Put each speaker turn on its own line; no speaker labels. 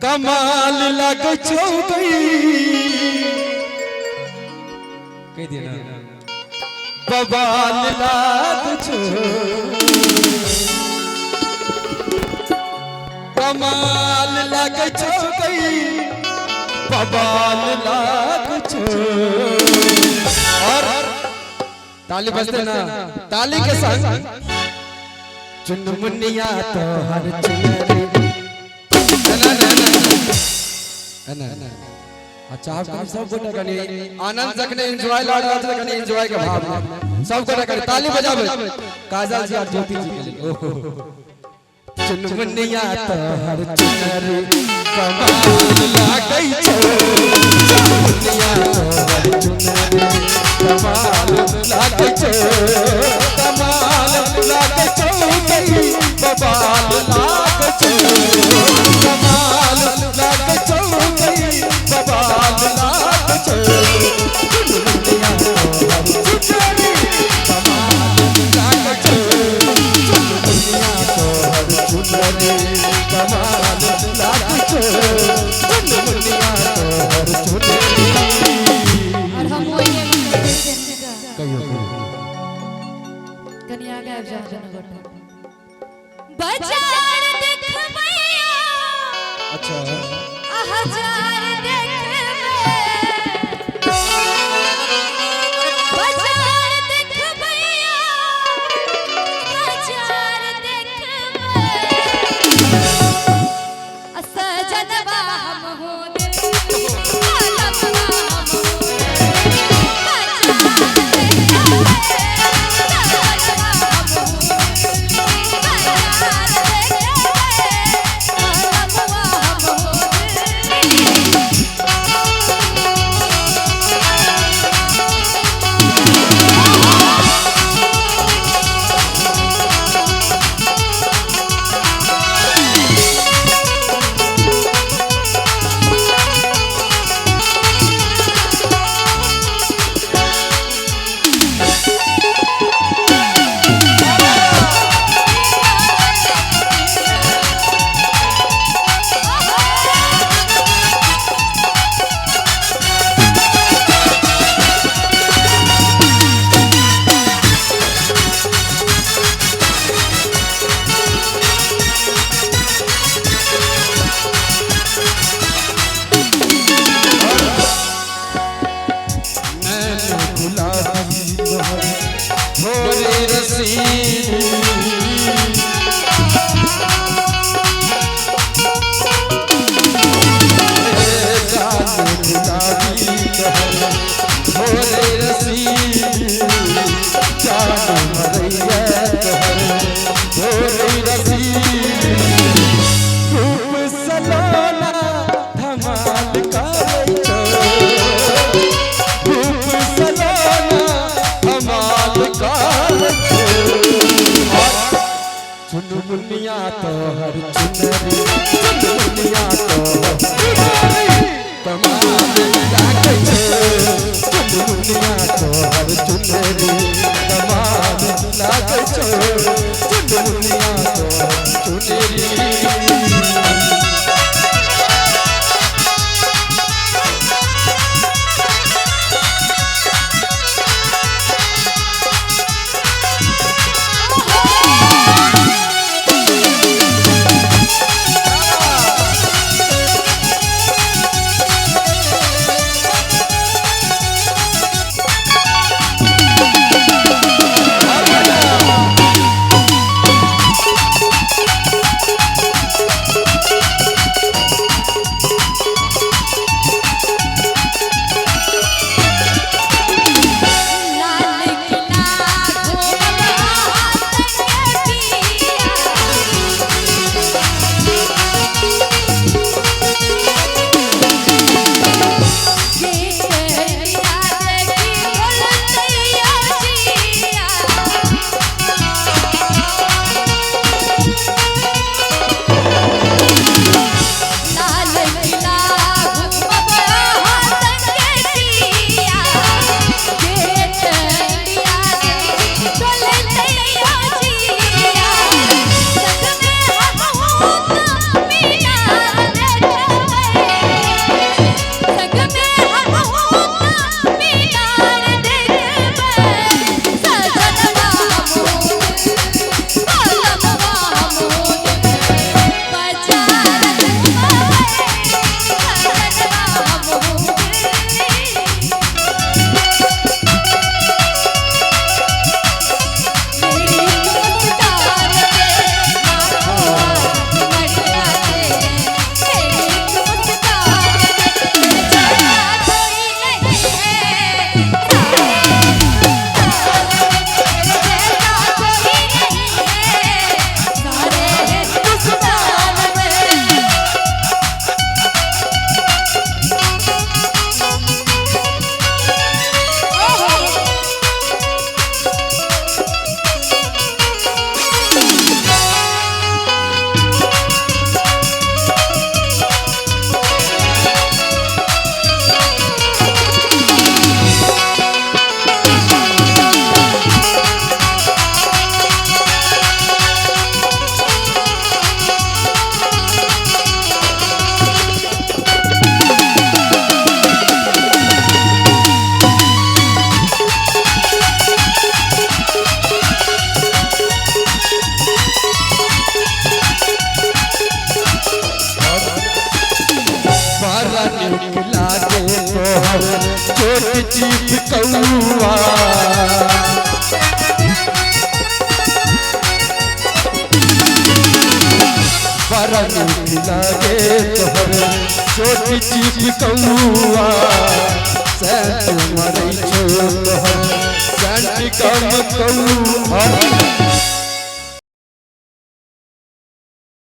कमाल लग छो गई कह दिया ना बवाल लाग छो कमाल लग छो गई बवाल लाग छो। और ताली बजते ना ताली के संग चुनमुनिया तो हर चुनरी ना अच्छा आप सब को कनी आनंद जखने एंजॉय लाड लाड जखने एंजॉय के भाव में सब को कनी ताली बजावे काजल जी और ज्योति जी के लिए चुनमुनिया तो हर चुनरी कमाल लागई छो चुनमुनिया तो हर चुनरी कमाल लागई छो कमाल लागई छो गई बवाल लाग छो कमाल लाग छो गई बवाल लाग छो चुनमुनिया तो हर चुनरी कमाल लाग छो चुनमुनिया तो हर चुनरी कमाल लाग छो चुनमुनिया तो हर चुनरी।
और हम वही
कहियो
कन्या गायब जा जन बाजार देखबैया
अच्छा
हजार देखबे बाजार देखबैया हजार देखबे असजदबा हम हो दे आलमवा हम हो
निक लागे तोहर छोट चीप कौआ बड़ा निक लागे तोहर छोट चीप कौआ सेंट मरै छो तोहर सेंट कम कौआ